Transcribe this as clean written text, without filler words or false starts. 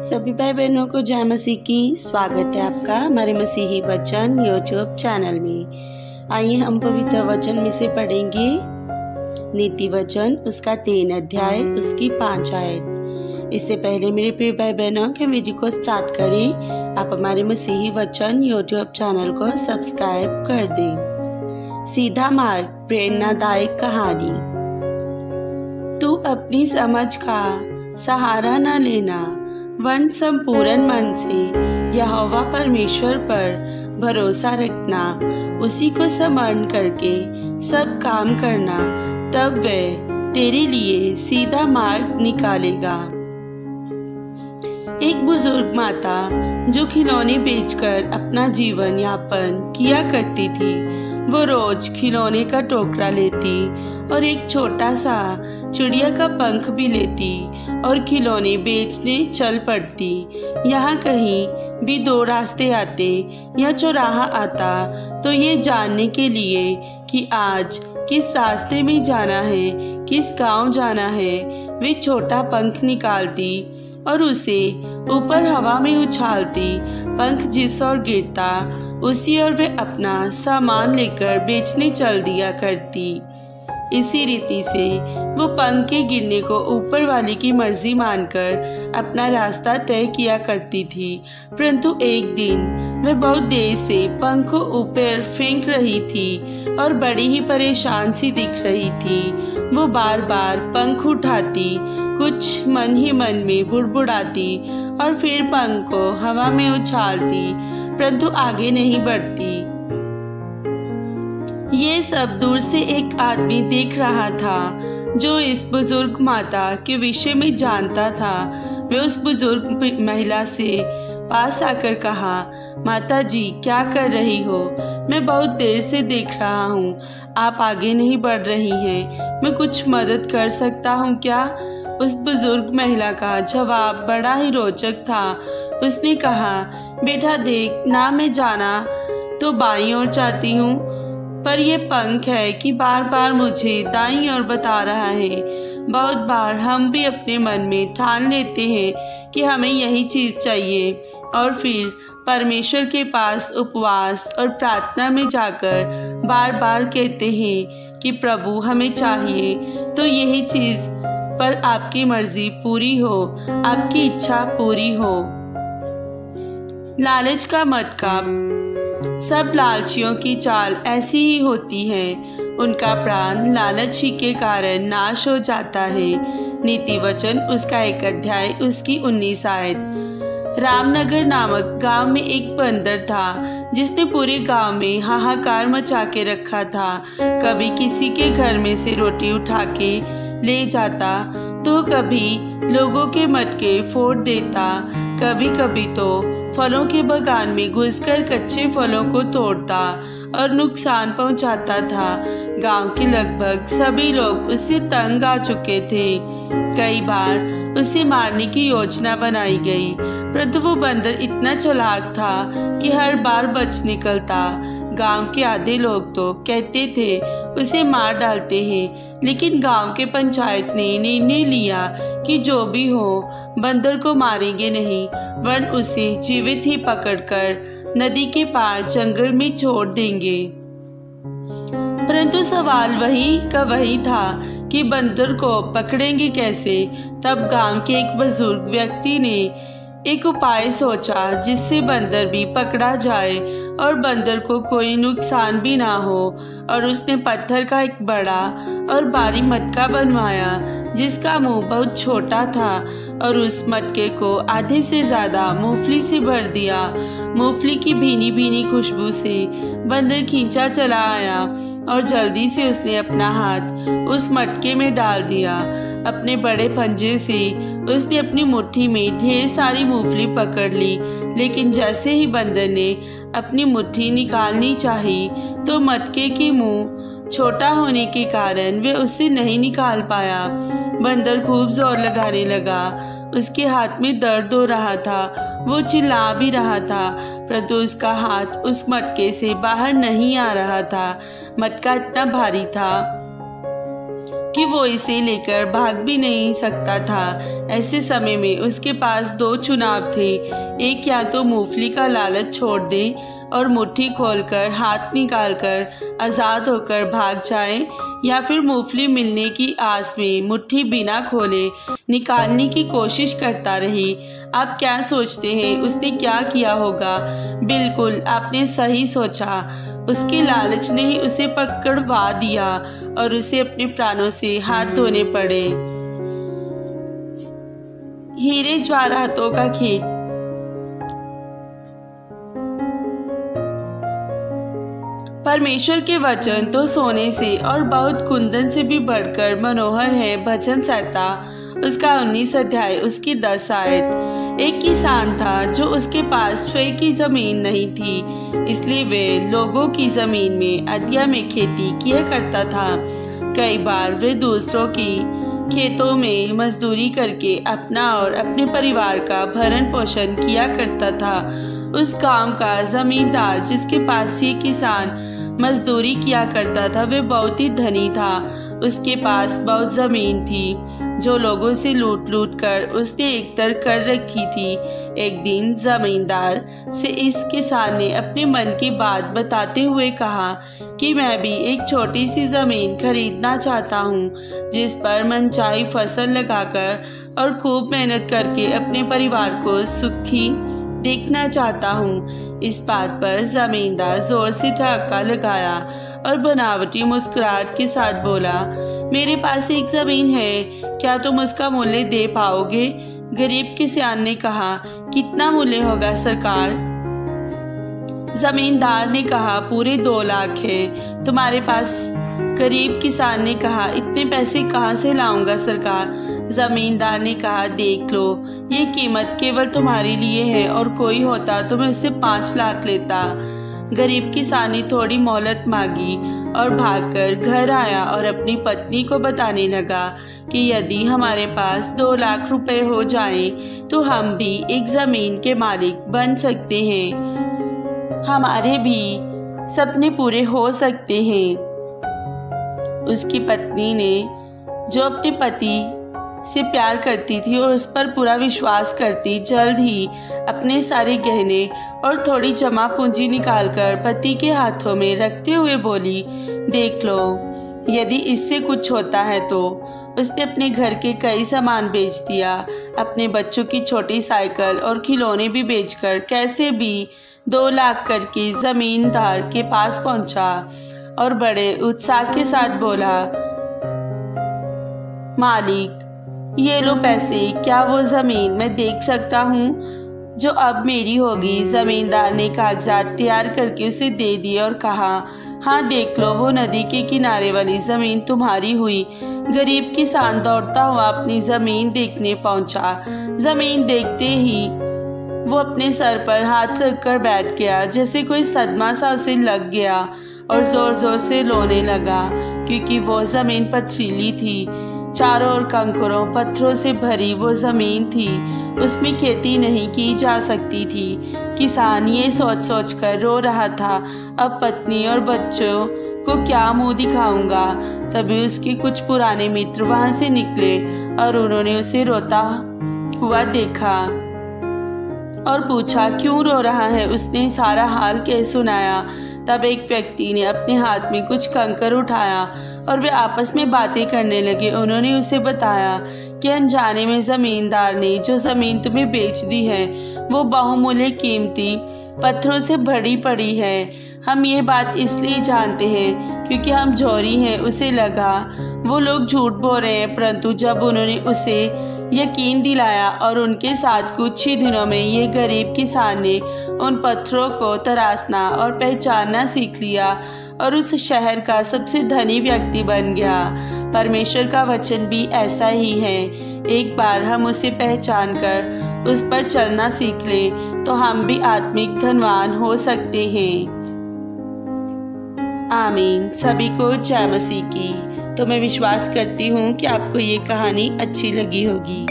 सभी भाई बहनों को जय मसीह की। स्वागत है आपका हमारे मसीही वचन यूट्यूब चैनल में। आइए हम पवित्र वचन में से पढ़ेंगे नीति वचन उसका 3 अध्याय उसकी 5 आयत। इससे पहले मेरे प्रिय भाई बहनों के वीडियो को स्टार्ट करें, आप हमारे मसीही वचन यूट्यूब चैनल को सब्सक्राइब कर दें। सीधा मार्ग, प्रेरणादायक कहानी। तू अपनी समझ का सहारा न लेना, वरन संपूर्ण मन से यहोवा परमेश्वर पर भरोसा रखना, उसी को स्मरण करके सब काम करना, तब वह तेरे लिए सीधा मार्ग निकालेगा। एक बुजुर्ग माता जो खिलौने बेचकर अपना जीवन यापन किया करती थी, वो रोज खिलौने का टोकरा लेती और एक छोटा सा चिड़िया का पंख भी लेती और खिलौने बेचने चल पड़ती। यहाँ कहीं भी 2 रास्ते आते या चौराहा आता तो ये जानने के लिए कि आज किस रास्ते में जाना है, किस गांव जाना है, वे छोटा पंख निकालती और उसे ऊपर हवा में उछालती। पंख जिस ओर गिरता उसी ओर वे अपना सामान लेकर बेचने चल दिया करती। इसी रीति से वो पंख के गिरने को ऊपर वाले की मर्जी मानकर अपना रास्ता तय किया करती थी। परंतु एक दिन वह बहुत देर से पंख को ऊपर फेंक रही थी और बड़ी ही परेशान सी दिख रही थी। वो बार बार पंख उठाती, कुछ मन ही मन में बुड़बुड़ाती और फिर पंख को हवा में उछालती, परंतु आगे नहीं बढ़ती। ये सब दूर से एक आदमी देख रहा था जो इस बुजुर्ग माता के विषय में जानता था। वे उस बुजुर्ग महिला से पास आकर कहा, माता जी क्या कर रही हो? मैं बहुत देर से देख रहा हूँ, आप आगे नहीं बढ़ रही हैं, मैं कुछ मदद कर सकता हूँ क्या? उस बुजुर्ग महिला का जवाब बड़ा ही रोचक था। उसने कहा, बेटा देख ना, मैं जाना तो बाईं ओर चाहती हूँ, पर यह पंख है कि बार बार मुझे दाईं ओर बता रहा है। बहुत बार हम भी अपने मन में ठान लेते हैं कि हमें यही चीज़ चाहिए और फिर परमेश्वर के पास उपवास और प्रार्थना में जाकर बार बार कहते हैं कि प्रभु हमें चाहिए तो यही चीज़, पर आपकी मर्जी पूरी हो, आपकी इच्छा पूरी हो। लालच का मटका। सब लालचियों की चाल ऐसी ही होती है, उनका प्राण लालच ही के कारण नाश हो जाता है। नीति वचन उसका 1 अध्याय उसकी 19 आयत। रामनगर नामक गांव में एक बंदर था जिसने पूरे गांव में हाहाकार मचा के रखा था। कभी किसी के घर में से रोटी उठा के ले जाता तो कभी लोगों के मटके फोड़ देता, कभी कभी तो फलों के बागान में घुसकर कच्चे फलों को तोड़ता और नुकसान पहुंचाता था। गांव के लगभग सभी लोग उससे तंग आ चुके थे। कई बार उसे मारने की योजना बनाई गई, परंतु वो बंदर इतना चालाक था कि हर बार बच निकलता। गांव के आधे लोग तो कहते थे उसे मार डालते हैं, लेकिन गांव के पंचायत ने निर्णय लिया कि जो भी हो बंदर को मारेंगे नहीं, वरन उसे जीवित ही पकड़कर नदी के पार जंगल में छोड़ देंगे। परंतु सवाल वही का वही था कि बंदर को पकड़ेंगे कैसे। तब गांव के एक बुजुर्ग व्यक्ति ने एक उपाय सोचा जिससे बंदर भी पकड़ा जाए और बंदर को कोई नुकसान भी ना हो, और उसने पत्थर का एक बड़ा और भारी मटका बनवाया जिसका मुंह बहुत छोटा था और उस मटके को आधे से ज़्यादा मूंगफली से भर दिया। मूंगफली की भीनी भीनी खुशबू से बंदर खींचा चला आया और जल्दी से उसने अपना हाथ उस मटके में डाल दिया। अपने बड़े पंजे से उसने अपनी मुट्ठी में ढेर सारी मूंगफली पकड़ ली, लेकिन जैसे ही बंदर ने अपनी मुट्ठी निकालनी चाही तो मटके के मुंह छोटा होने के कारण वे उससे नहीं निकाल पाया। बंदर खूब जोर लगाने लगा, उसके हाथ में दर्द हो रहा था, वो चिल्ला भी रहा था, परंतु उसका हाथ उस मटके से बाहर नहीं आ रहा था। मटका इतना भारी था कि वो इसे लेकर भाग भी नहीं सकता था। ऐसे समय में उसके पास दो चुनाव थे, एक या तो मूंगफली का लालच छोड़ दे और मुट्ठी खोलकर हाथ निकालकर आज़ाद होकर भाग जाए, या फिर मूंगफली मिलने की आस में मुट्ठी बिना खोले निकालने की कोशिश करता रहे। आप क्या सोचते हैं उसने क्या किया होगा? बिल्कुल आपने सही सोचा। उसके लालच ने ही उसे पकड़वा दिया और उसे अपने प्राणों से हाथ धोने पड़े। हीरे जवाहरातों का खेत। परमेश्वर के वचन तो सोने से और बहुत कुंदन से भी बढ़कर मनोहर है। भजन संहिता उसका 19 अध्याय उसकी 10 आयत। एक किसान था जो उसके पास स्वयं की जमीन नहीं थी, इसलिए वे लोगों की जमीन में अदिया में खेती किया करता था। कई बार वे दूसरों की खेतों में मजदूरी करके अपना और अपने परिवार का भरण पोषण किया करता था। उस गांव का जमींदार जिसके पास ये किसान मजदूरी किया करता था, वे बहुत ही धनी था। उसके पास बहुत जमीन थी जो लोगों से लूट लूट कर उसने एकत्र कर रखी थी। एक दिन जमींदार से इस किसान ने अपने मन की बात बताते हुए कहा कि मैं भी एक छोटी सी जमीन खरीदना चाहता हूँ, जिस पर मनचाही फसल लगाकर और खूब मेहनत करके अपने परिवार को सुखी देखना चाहता हूँ। इस बात पर जमींदार जोर से ठहाका लगाया और बनावटी मुस्कुराहट के साथ बोला, मेरे पास एक जमीन है, क्या तुम उसका मूल्य दे पाओगे? गरीब किसान ने कहा, कितना मूल्य होगा सरकार? जमींदार ने कहा, पूरे 2 लाख है। तुम्हारे पास? गरीब किसान ने कहा, इतने पैसे कहाँ से लाऊंगा सरकार? जमींदार ने कहा, देख लो, ये कीमत केवल तुम्हारे लिए है और कोई होता तो मैं इससे 5 लाख लेता। गरीब किसान ने थोड़ी मोहलत मांगी और भागकर घर आया और अपनी पत्नी को बताने लगा कि यदि हमारे पास 2 लाख रुपए हो जाएं, तो हम भी एक जमीन के मालिक बन सकते हैं, हमारे भी सपने पूरे हो सकते हैं। उसकी पत्नी ने, जो अपने पति से प्यार करती थी और उस पर पूरा विश्वास करती, जल्द ही अपने सारे गहने और थोड़ी जमा पूंजी निकालकर पति के हाथों में रखते हुए बोली, देख लो, यदि इससे कुछ होता है तो। उसने अपने घर के कई सामान बेच दिया, अपने बच्चों की छोटी साइकिल और खिलौने भी बेचकर कैसे भी 2 लाख करके जमींदार के पास पहुंचा और बड़े उत्साह के साथ बोला, मालिक, ये लो पैसे, क्या वो जमीन मैं देख सकता हूँ जो अब मेरी होगी? जमींदार ने कागजात तैयार करके उसे दे दिए और कहा, हाँ देख लो, वो नदी के किनारे वाली जमीन तुम्हारी हुई। गरीब किसान दौड़ता हुआ अपनी जमीन देखने पहुंचा। जमीन देखते ही वो अपने सर पर हाथ रखकर बैठ गया, जैसे कोई सदमा सा उसे लग गया, और जोर जोर से रोने लगा क्योंकि वो जमीन पथरीली थी। चारों ओर कंकरों पत्थरों से भरी वो जमीन थी, उसमें खेती नहीं की जा सकती थी। किसान ये सोच सोच कर रो रहा था, अब पत्नी और बच्चों को क्या मुंह दिखाऊंगा। तभी उसके कुछ पुराने मित्र वहां से निकले और उन्होंने उसे रोता हुआ देखा और पूछा, क्यों रो रहा है? उसने सारा हाल कह सुनाया। तब एक व्यक्ति ने अपने हाथ में कुछ कंकर उठाया और वे आपस में बातें करने लगे। उन्होंने उसे बताया कि अनजाने में जमींदार ने जो जमीन तुम्हें बेच दी है वो बहुमूल्य कीमती पत्थरों से भरी पड़ी है। हम ये बात इसलिए जानते हैं क्योंकि हम चोरी हैं। उसे लगा वो लोग झूठ बोल रहे हैं, परंतु जब उन्होंने उसे यकीन दिलाया और उनके साथ कुछ ही दिनों में ये गरीब किसान ने उन पत्थरों को तराशना और पहचानना सीख लिया और उस शहर का सबसे धनी व्यक्ति बन गया। परमेश्वर का वचन भी ऐसा ही है। एक बार हम उसे पहचान कर उस पर चलना सीख लें तो हम भी आत्मिक धनवान हो सकते हैं। आमीन। सभी को जय मसीह की। तो मैं विश्वास करती हूँ कि आपको ये कहानी अच्छी लगी होगी।